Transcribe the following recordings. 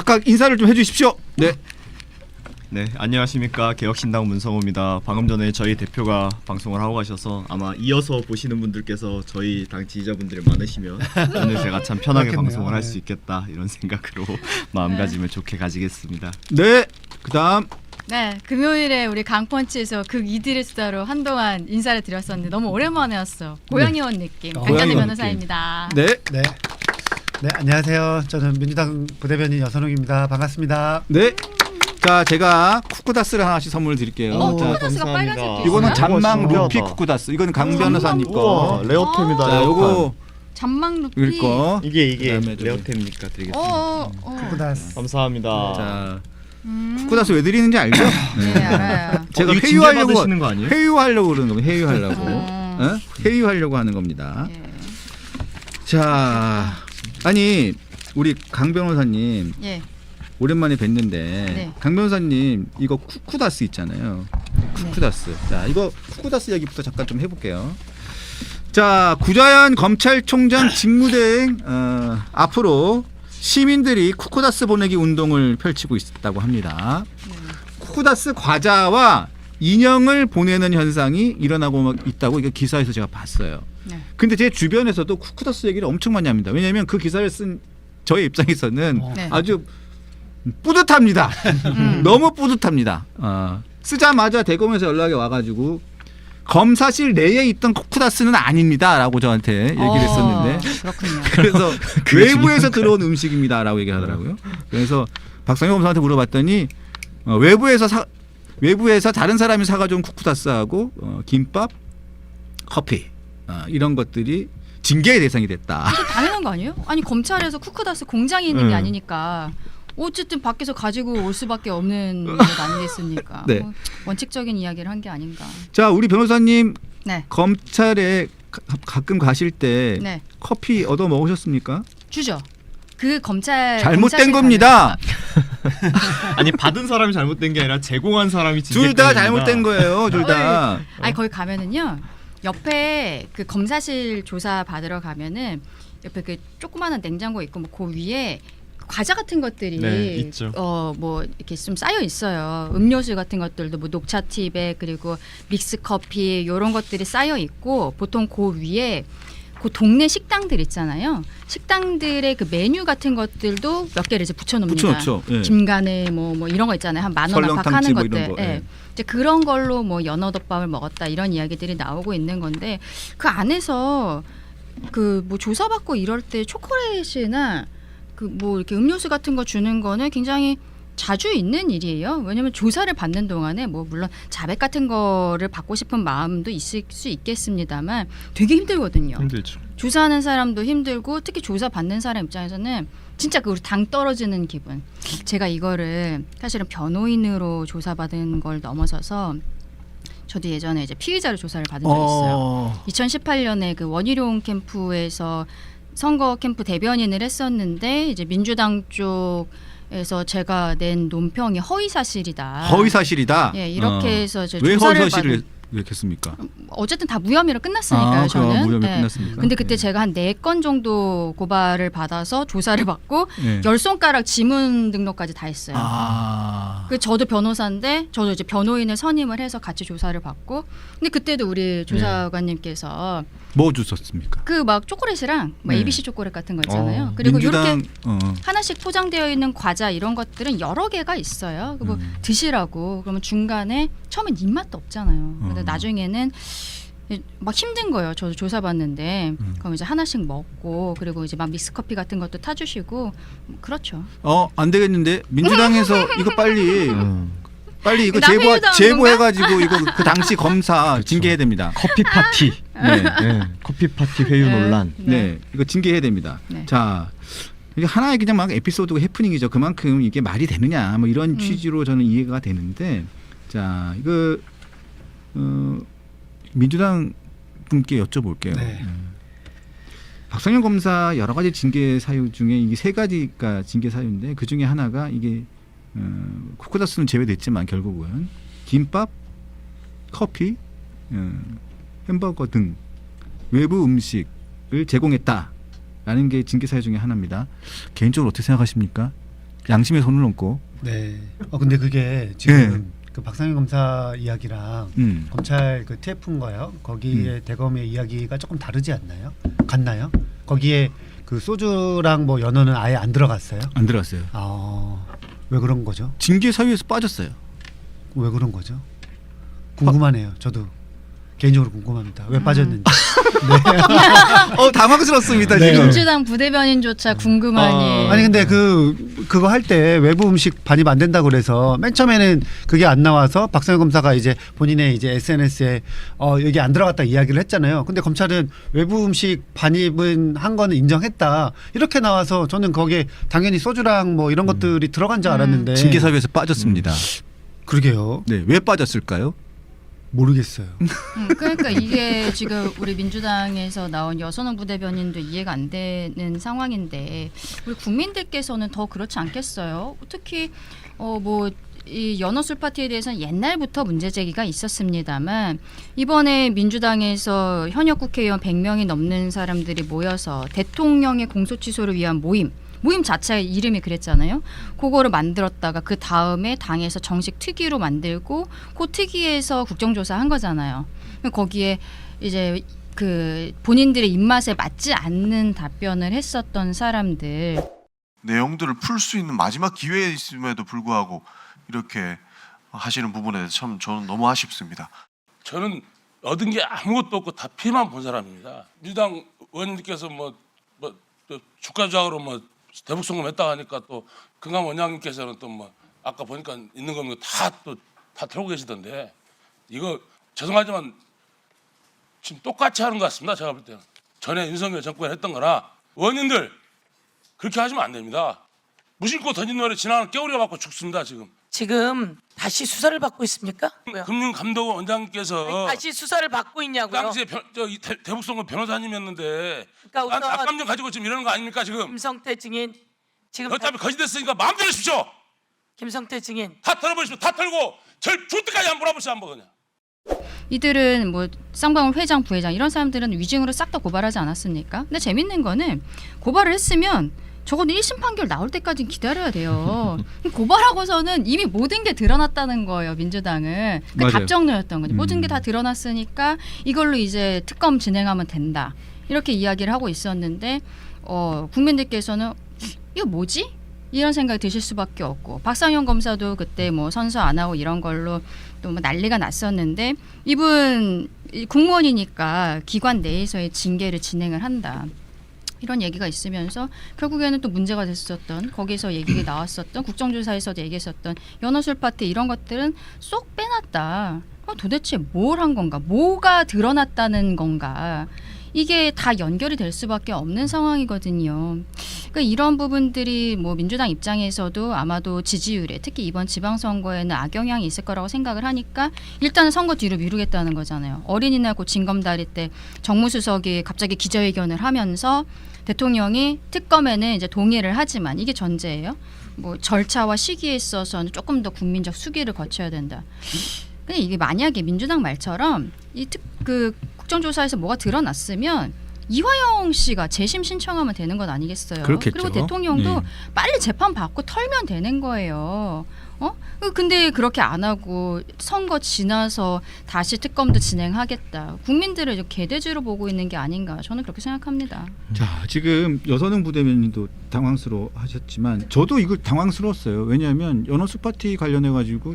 각각 인사를 좀 해주십시오. 네. 네, 안녕하십니까. 개혁신당 문성호입니다. 방금 전에 저희 대표가 방송을 하고 가셔서 아마 이어서 보시는 분들께서 저희 당 지지자분들이 많으시면 오늘 제가 참 편하게 그렇겠네요. 방송을 할 네. 수 있겠다 이런 생각으로 마음가짐을 좋게 가지겠습니다. 네. 그다음 네, 금요일에 우리 강펀치에서 극 이들의 수다로 한동안 인사를 드렸었는데 너무 오랜만에였어요. 고양이원 느낌. 강찬희 고양이원 변호사입니다. 네. 네. 네, 안녕하세요. 저는 민주당 부대변인 여선욱입니다. 반갑습니다. 네. 자, 제가 쿠쿠다스를 하나씩 선물 드릴게요. 자, 쿠쿠다스가 빨간색도 이거는 있어요? 잠망 신기하다. 루피 쿠쿠다스. 이거는 강 변호사님 거. 레어템이다. 자, 요거 잔망 루피. 이걸 거. 이게 그다음에 저기. 레어템이니까 드리겠습니다. 쿠쿠다스. 감사합니다. 자, 쿠쿠다스 왜 드리는지 알죠? 네, 알아요. 제가 이거 회유하려고 받으시는 거 아니에요? 회유하려고 그러는 겁니다. 회유하려고. 어? 회유하려고 하는 겁니다. 예. 자, 아니 우리 강 변호사님 예. 오랜만에 뵀는데 네. 강 변호사님 이거 쿠쿠다스 있잖아요. 쿠쿠다스. 자, 이거 쿠쿠다스 얘기부터 잠깐 좀 해볼게요. 자, 구자연 검찰총장 직무대행 앞으로 시민들이 쿠쿠다스 보내기 운동을 펼치고 있다고 합니다. 쿠쿠다스 과자와 인형을 보내는 현상이 일어나고 있다고 이거 기사에서 제가 봤어요. 네. 근데 제 주변에서도 쿠쿠다스 얘기를 엄청 많이 합니다. 왜냐하면 그 기사를 쓴 저의 입장에서는 네. 아주 뿌듯합니다. 너무 뿌듯합니다. 쓰자마자 대검에서 연락이 와가지고 검사실 내에 있던 쿠쿠다스는 아닙니다라고 저한테 얘기를 했었는데 그렇군요. 그래서 외부에서 들어온 음식입니다라고 얘기하더라고요. 그래서 박상현 검사한테 물어봤더니 외부에서 다른 사람이 사가져온 쿠쿠다스하고 김밥, 커피 이런 것들이 징계의 대상이 됐다. 이게 당연한 거 아니에요? 아니 검찰에서 쿠쿠다스 공장이 있는 게 네. 아니니까 어쨌든 밖에서 가지고 올 수밖에 없는 일 아니겠습니까? 네. 뭐 원칙적인 이야기를 한 게 아닌가. 자, 우리 변호사님 네. 검찰에 가끔 가실 때 네. 커피 얻어 먹으셨습니까? 주죠. 그 검찰 잘못된 검사실 겁니다. 아니 받은 사람이 잘못된 게 아니라 제공한 사람이 둘 다 잘못된 거예요. 둘 다. 아니 거기 가면은요 옆에 그 검사실 조사 받으러 가면은 옆에 그 조그마한 냉장고 있고 뭐 그 위에 과자 같은 것들이 네, 있죠. 뭐 이렇게 좀 쌓여 있어요. 음료수 같은 것들도 뭐 녹차 티백 그리고 믹스 커피 이런 것들이 쌓여 있고 보통 그 위에 그 동네 식당들 있잖아요. 식당들의 그 메뉴 같은 것들도 몇 개를 이제 붙여놓습니다. 붙여놓죠. 예. 김간에 뭐 이런 거 있잖아요. 한 10,000원 압박하는 설렁탕집 뭐 것들. 이런 거, 예. 이제 그런 걸로 뭐 연어덮밥을 먹었다 이런 이야기들이 나오고 있는 건데 그 안에서 그 뭐 조사받고 이럴 때 초콜릿이나 그 뭐 이렇게 음료수 같은 거 주는 거는 굉장히 자주 있는 일이에요. 왜냐하면 조사를 받는 동안에 뭐 물론 자백 같은 거를 받고 싶은 마음도 있을 수 있겠습니다만 되게 힘들거든요. 힘들죠. 조사하는 사람도 힘들고 특히 조사 받는 사람 입장에서는 진짜 그 우리 당 떨어지는 기분. 제가 이거를 사실은 변호인으로 조사받은 걸 넘어서서 저도 예전에 이제 피의자로 조사를 받은 적이 있어요. 2018년에 그 원희룡 캠프에서 선거 캠프 대변인을 했었는데 이제 민주당 쪽에서 제가 낸 논평이 허위 사실이다. 허위 사실이다. 예, 이렇게 해서 이제 왜 조사를 허위 사실을 받은- 왜 했습니까? 어쨌든 다 무혐의로 끝났으니까요. 저는. 무혐의 예. 끝났습니까? 근데 그때 예. 제가 한 4건 정도 고발을 받아서 조사를 받고 예. 10손가락 지문 등록까지 다 했어요. 아. 그 저도 변호사인데 저도 이제 변호인을 선임을 해서 같이 조사를 받고 근데 그때도 우리 조사관님께서 뭐 주셨습니까? 그 막 초콜릿이랑 뭐 네. ABC 초콜릿 같은 거 있잖아요. 그리고 민주당 이렇게 하나씩 포장되어 있는 과자 이런 것들은 여러 개가 있어요. 그리고 드시라고 그러면 중간에 처음엔 입맛도 없잖아요. 근데 나중에는 막 힘든 거예요. 저도 조사받는데 그럼 이제 하나씩 먹고 그리고 이제 막 믹스커피 같은 것도 타주시고 그렇죠. 안 되겠는데 민주당에서 이거 빨리 이거 나 회유당한 제보해가지고 이거 그 당시 검사 징계해야 됩니다. 커피 파티. 네. 네. 커피 파티 회유 네. 논란. 네, 이거 징계해야 됩니다. 네. 자, 이게 하나의 그냥 막 에피소드고 해프닝이죠. 그만큼 이게 말이 되느냐, 뭐 이런 취지로 저는 이해가 되는데, 자, 이거 민주당 분께 여쭤볼게요. 네. 박성현 검사 여러 가지 징계 사유 중에 이게 3가지가 징계 사유인데 그 중에 하나가 이게 쿠쿠다스는 제외됐지만 결국은 김밥, 커피, 햄버거 등 외부 음식을 제공했다라는 게 징계 사유 중에 하나입니다. 개인적으로 어떻게 생각하십니까? 양심에 손을 얹고. 네. 근데 그게 지금 그 박상현 검사 이야기랑 검찰 그 TF인가요? 거기에 대검의 이야기가 조금 다르지 않나요? 같나요? 거기에 그 소주랑 뭐 연어는 아예 안 들어갔어요? 안 들어갔어요. 왜 그런 거죠? 징계 사유에서 빠졌어요. 왜 그런 거죠? 궁금하네요. 저도 개인적으로 궁금합니다. 왜 빠졌는지. 당황스럽습니다 네. 지금. 민주당 부대변인조차 궁금하니. 아니 근데 그거 할 때 외부 음식 반입 안 된다고 그래서 맨 처음에는 그게 안 나와서 박상현 검사가 이제 본인의 이제 SNS에 여기 안 들어갔다 이야기를 했잖아요. 근데 검찰은 외부 음식 반입은 한 거는 인정했다 이렇게 나와서 저는 거기에 당연히 소주랑 뭐 이런 것들이 들어간 줄 알았는데 징계 사유에서 빠졌습니다. 그러게요. 네, 왜 빠졌을까요? 모르겠어요. 그러니까 이게 지금 우리 민주당에서 나온 여선호 부대변인도 이해가 안 되는 상황인데 우리 국민들께서는 더 그렇지 않겠어요? 특히 이 연어술 파티에 대해서는 옛날부터 문제 제기가 있었습니다만 이번에 민주당에서 현역 국회의원 100명이 넘는 사람들이 모여서 대통령의 공소 취소를 위한 모임 자체 이름이 그랬잖아요. 그거를 만들었다가 그 다음에 당에서 정식 특위로 만들고 그 특위에서 국정조사 한 거잖아요. 거기에 이제 그 본인들의 입맛에 맞지 않는 답변을 했었던 사람들 내용들을 풀 수 있는 마지막 기회에 있음에도 불구하고 이렇게 하시는 부분에 대해서 참 저는 너무 아쉽습니다. 저는 얻은 게 아무것도 없고 다 피해만 본 사람입니다. 민주당 의원님께서 주가 조작으로 대북 송금했다 하니까 또 금감 원장님께서는 또 아까 보니까 있는 거 다 털고 계시던데 이거 죄송하지만 지금 똑같이 하는 것 같습니다. 제가 볼 때는 전에 윤석열 정권이 했던 거나 의원님들 그렇게 하시면 안 됩니다. 무심코 던진 노래 지나가는 깨우려 받고 죽습니다. 지금 다시 수사를 받고 있습니까? 금융감독원 원장님께서 다시 수사를 받고 있냐고요? 당시에 대북 송금 변호사님이었는데 그러니까 우선 악감정 가지고 지금 이러는 거 아닙니까 지금? 김성태 증인 지금 어차피 거짓됐으니까 마음대로 하십시오. 김성태 증인 다 털어버리십시오. 다 털고 절 줄 때까지 한번 몰아보시오 한번 그냥. 이들은 쌍방울 회장, 부회장 이런 사람들은 위증으로 싹 다 고발하지 않았습니까? 근데 재밌는 거는 고발을 했으면 적어도 1심 판결 나올 때까지 기다려야 돼요. 고발하고서는 이미 모든 게 드러났다는 거예요, 민주당은. 맞아요. 답정너였던 거죠. 모든 게 다 드러났으니까 이걸로 이제 특검 진행하면 된다. 이렇게 이야기를 하고 있었는데 국민들께서는 이거 뭐지? 이런 생각이 드실 수밖에 없고 박상현 검사도 그때 선서 안 하고 이런 걸로 또 난리가 났었는데 이분 국무원이니까 기관 내에서의 징계를 진행을 한다. 이런 얘기가 있으면서 결국에는 또 문제가 됐었던 거기서 얘기가 나왔었던 국정조사에서도 얘기했었던 연어술 파티 이런 것들은 쏙 빼놨다. 그럼 도대체 뭘 한 건가? 뭐가 드러났다는 건가? 이게 다 연결이 될 수밖에 없는 상황이거든요. 그러니까 이런 부분들이 민주당 입장에서도 아마도 지지율에 특히 이번 지방선거에는 악영향이 있을 거라고 생각을 하니까 일단은 선거 뒤로 미루겠다는 거잖아요. 어린이날 곧 징검다리 때 정무수석이 갑자기 기자회견을 하면서 대통령이 특검에는 이제 동의를 하지만 이게 전제예요. 절차와 시기에 있어서는 조금 더 국민적 수기를 거쳐야 된다. 근데 이게 만약에 민주당 말처럼 국정조사에서 뭐가 드러났으면 이화영 씨가 재심 신청하면 되는 건 아니겠어요? 그렇겠죠. 그리고 대통령도 네. 빨리 재판 받고 털면 되는 거예요. 근데 그렇게 안 하고 선거 지나서 다시 특검도 진행하겠다. 국민들을 이제 개돼지로 보고 있는 게 아닌가. 저는 그렇게 생각합니다. 자, 지금 여선웅 부대변인도 당황스러워하셨지만 저도 이걸 당황스러웠어요. 왜냐하면 연어수 파티 관련해 가지고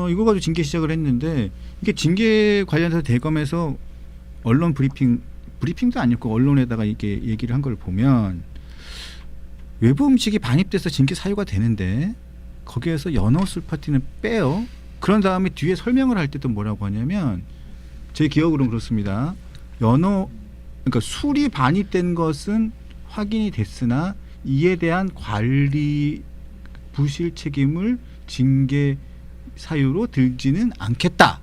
이거 가지고 징계 시작을 했는데 이게 징계 관련해서 대검에서 언론 브리핑도 아니고 언론에다가 이게 얘기를 한 걸 보면 외부 음식이 반입돼서 징계 사유가 되는데 거기에서 연어술 파티는 빼요. 그런 다음에 뒤에 설명을 할 때도 뭐라고 하냐면 제 기억으로는 그렇습니다. 그러니까 술이 반입된 것은 확인이 됐으나 이에 대한 관리 부실 책임을 징계 사유로 들지는 않겠다.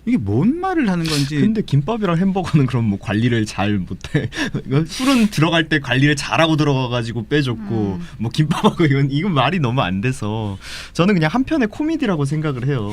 이게 뭔 말을 하는 건지. 근데 김밥이랑 햄버거는 그럼 뭐 관리를 잘 못해. 술은 들어갈 때 관리를 잘하고 들어가가지고 빼줬고 뭐 김밥하고 이건 말이 너무 안 돼서 저는 그냥 한편의 코미디라고 생각을 해요.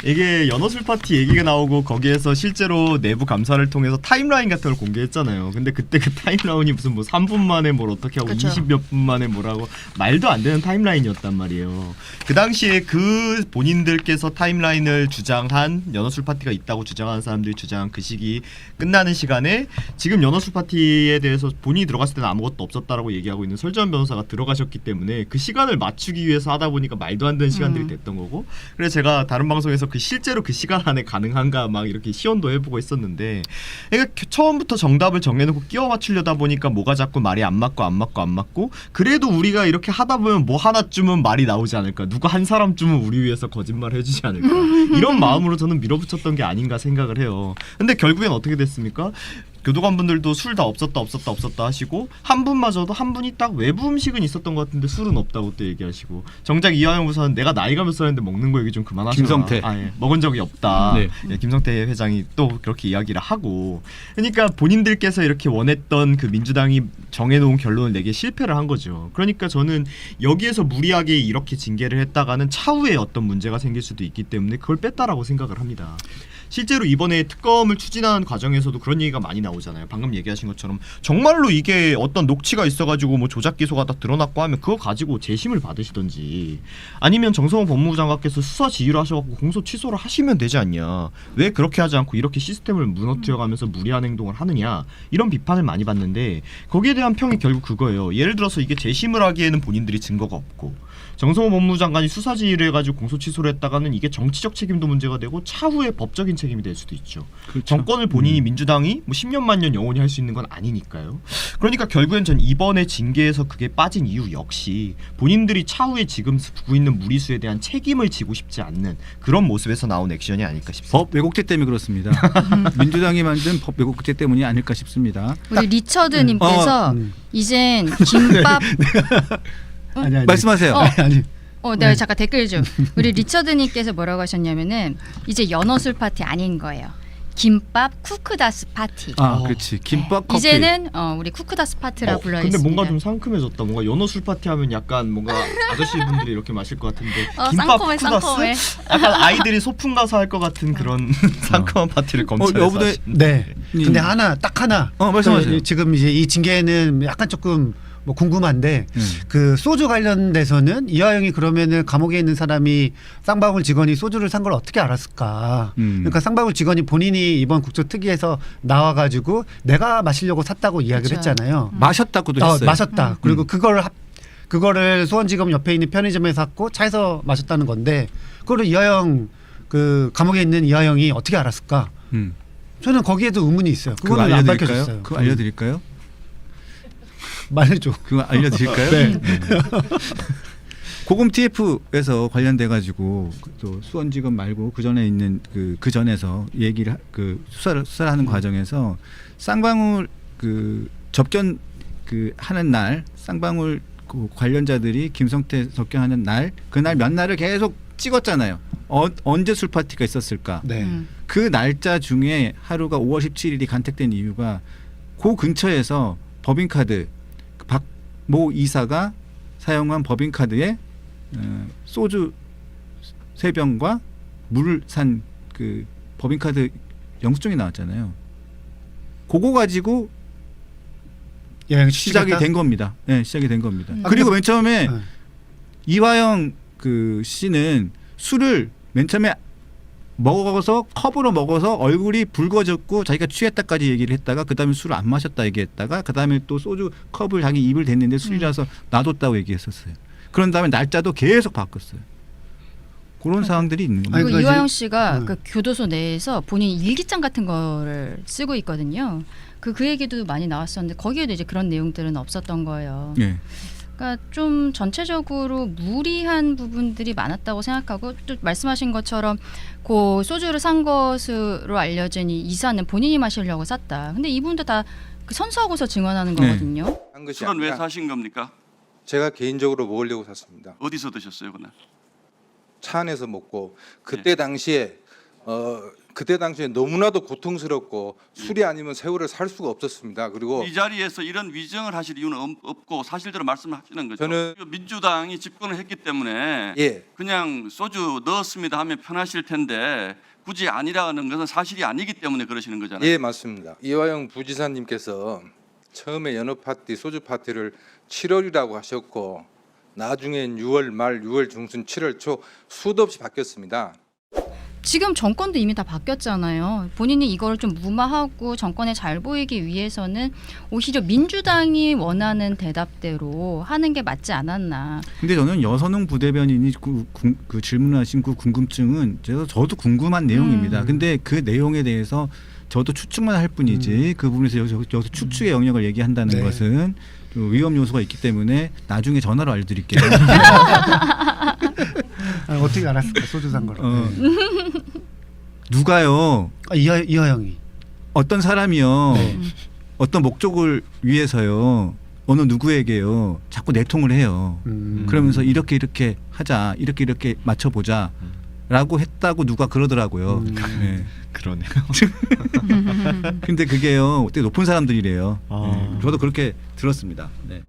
이게 연어술 파티 얘기가 나오고 거기에서 실제로 내부 감사를 통해서 타임라인 같은 걸 공개했잖아요. 근데 그때 그 타임라인이 무슨 뭐 3분 만에 뭘 어떻게 하고 그쵸. 20몇 분 만에 뭐라고 말도 안 되는 타임라인이었단 말이에요. 그 당시에 그 본인들께서 타임라인을 주장한 연어술 파티가 있다고 주장하는 사람들이 주장한 그 시기 끝나는 시간에 지금 연어술 파티에 대해서 본인이 들어갔을 때는 아무것도 없었다라고 얘기하고 있는 설전 변호사가 들어가셨기 때문에 그 시간을 맞추기 위해서 하다 보니까 말도 안 되는 시간들이 됐던 거고, 그래서 제가 다른 방송에서 그 실제로 그 시간 안에 가능한가 막 이렇게 시연도 해보고 있었는데, 그러니까 처음부터 정답을 정해놓고 끼워 맞추려다 보니까 뭐가 자꾸 말이 안 맞고 그래도 우리가 이렇게 하다 보면 뭐 하나쯤은 말이 나오지 않을까, 누가 한 사람쯤은 우리 위해서 거짓말 해주지 않을까 이런 마음으로 저는 밀어붙였던 게 아닌가 생각을 해요. 근데 결국엔 어떻게 됐습니까? 교도관분들도 술 다 없었다 하시고, 한 분마저도 한 분이 딱 외부 음식은 있었던 것 같은데 술은 없다고 또 얘기하시고, 정작 이화영 부사는 내가 나이가 몇 살인데 먹는 거 얘기 좀 그만하셔라. 김성태. 예, 먹은 적이 없다. 네. 예, 김성태 회장이 또 그렇게 이야기를 하고, 그러니까 본인들께서 이렇게 원했던 그 민주당이 정해놓은 결론을 내게 실패를 한 거죠. 그러니까 저는 여기에서 무리하게 이렇게 징계를 했다가는 차후에 어떤 문제가 생길 수도 있기 때문에 그걸 뺐다라고 생각을 합니다. 실제로 이번에 특검을 추진하는 과정에서도 그런 얘기가 많이 나오잖아요. 방금 얘기하신 것처럼 정말로 이게 어떤 녹취가 있어가지고 뭐 조작 기소가 다 드러났고 하면 그거 가지고 재심을 받으시던지, 아니면 정성호 법무부 장관께서 수사 지휘를 하셔갖고 공소 취소를 하시면 되지 않냐, 왜 그렇게 하지 않고 이렇게 시스템을 무너뜨려가면서 무리한 행동을 하느냐, 이런 비판을 많이 받는데, 거기에 대한 평이 결국 그거예요. 예를 들어서 이게 재심을 하기에는 본인들이 증거가 없고, 정성호 법무부 장관이 수사 지휘를 해가지고 공소 취소를 했다가는 이게 정치적 책임도 문제가 되고 차후에 법적인 책임이 될 수도 있죠. 그렇죠. 정권을 본인이 민주당이 뭐 10년 만년 영원히 할 수 있는 건 아니니까요. 그러니까 결국엔 전 이번에 징계에서 그게 빠진 이유 역시 본인들이 차후에 지금 두고 있는 무리수에 대한 책임을 지고 싶지 않는 그런 모습에서 나온 액션이 아닐까 싶습니다. 법 왜곡죄 때문에 그렇습니다. 민주당이 만든 법 왜곡죄 때문이 아닐까 싶습니다. 우리 리처드님께서 이젠 김밥 아니. 말씀하세요. 아니. 내가 잠깐 댓글 좀. 우리 리처드님께서 뭐라고 하셨냐면은 이제 연어술 파티 아닌 거예요. 김밥 쿠크다스 파티. 그렇지. 김밥 커피. 이제는 우리 쿠크다스 파티라 불러야겠습니다. 근데 뭔가 좀 상큼해졌다. 뭔가 연어술 파티 하면 약간 뭔가 아저씨분들이 이렇게 마실 것 같은데 쌍콤해, 쿠다스? 쌍콤해. 약간 아이들이 소풍 가서 할 것 같은 그런 상큼한 파티를 검찰에서 여부대- 하시는. 네. 근데 딱 하나. 말씀하세요. 지금 이제 이 징계는 약간 조금 뭐 궁금한데, 그 소주 관련돼서는 이화영이 그러면은 감옥에 있는 사람이 쌍방울 직원이 소주를 산 걸 어떻게 알았을까? 그러니까 쌍방울 직원이 본인이 이번 국조특위에서 나와가지고 내가 마시려고 샀다고 이야기를 그쵸. 했잖아요. 마셨다고도 했어요. 마셨다. 그리고 그거를 수원지검 옆에 있는 편의점에서 샀고 차에서 마셨다는 건데, 그거를 이화영 그 감옥에 있는 이화영이 어떻게 알았을까? 저는 거기에도 의문이 있어요. 그거 그거는 안 알려드릴까요? 밝혀졌어요. 그거 알려드릴까요? 말해줘. 그거 알려드릴까요? 네. 고금 TF에서 관련돼 가지고 또 수원지검 말고 그 전에 있는 그 전에서 얘기를 수사를 하는 과정에서 쌍방울 그 접견 하는 날, 쌍방울 그 관련자들이 김성태 접견하는 날, 그날 몇 날을 계속 찍었잖아요. 언제 술 파티가 있었을까? 네. 그 날짜 중에 하루가 5월 17일이 간택된 이유가 그 근처에서 법인카드 박모 이사가 사용한 법인카드에 소주 3병과 물을 산 그 법인카드 영수증이 나왔잖아요. 그거 가지고 시작이 된 겁니다. 네, 시작이 된 겁니다. 그리고 맨 처음에 이화영 그 씨는 술을 맨 처음에 컵으로 먹어서 얼굴이 붉어졌고 자기가 취했다까지 얘기를 했다가, 그다음에 술을 안 마셨다 얘기했다가, 그다음에 또 소주 컵을 자기 입을 댔는데 술이라서 놔뒀다고 얘기했었어요. 그런 다음에 날짜도 계속 바꿨어요. 그런 상황들이 있는 겁니다. 아니, 그리고 그러니까 이화영 이제- 씨가 그 교도소 내에서 본인 일기장 같은 거를 쓰고 있거든요. 그 얘기도 많이 나왔었는데 거기에도 이제 그런 내용들은 없었던 거예요. 예. 그러니까 좀 전체적으로 무리한 부분들이 많았다고 생각하고, 또 말씀하신 것처럼 그 소주를 산 것으로 알려진 이 이사는 본인이 마시려고 샀다. 근데 이분도 다 그 선수하고서 증언하는 네. 거거든요. 한 것이 술은 왜 아니라 사신 겁니까? 제가 개인적으로 먹으려고 샀습니다. 어디서 드셨어요 그날? 차 안에서 먹고, 그때 당시에 그때 당시에 너무나도 고통스럽고 술이 아니면 세월을 살 수가 없었습니다. 그리고 이 자리에서 이런 위정을 하실 이유는 없고 사실대로 말씀하시는 거죠. 저는 민주당이 집권을 했기 때문에 예, 그냥 소주 넣었습니다 하면 편하실 텐데 굳이 아니라는 것은 사실이 아니기 때문에 그러시는 거잖아요. 예 맞습니다. 이화영 부지사님께서 처음에 연어 파티, 소주 파티를 7월이라고 하셨고 나중엔 6월 말, 6월 중순, 7월 초 수도 없이 바뀌었습니다. 지금 정권도 이미 다 바뀌었잖아요. 본인이 이걸 좀 무마하고 정권에 잘 보이기 위해서는 오히려 민주당이 원하는 대답대로 하는 게 맞지 않았나. 근데 저는 여선웅 부대변인이 그 질문하신 그 궁금증은 저도 궁금한 내용입니다. 근데 그 내용에 대해서 저도 추측만 할 뿐이지 그 부분에서 여기서 추측의 영역을 얘기한다는 네. 것은 좀 위험 요소가 있기 때문에 나중에 전화로 알려드릴게요. 어떻게 알았을까 소주 산 거를. 누가요? 이화영이. 어떤 사람이요? 네. 어떤 목적을 위해서요? 어느 누구에게요? 자꾸 내통을 해요. 그러면서 이렇게 하자, 이렇게 맞춰보자라고 했다고 누가 그러더라고요. 네. 그러네요. 근데 그게요, 되게 높은 사람들이래요. 아. 네. 저도 그렇게 들었습니다. 네.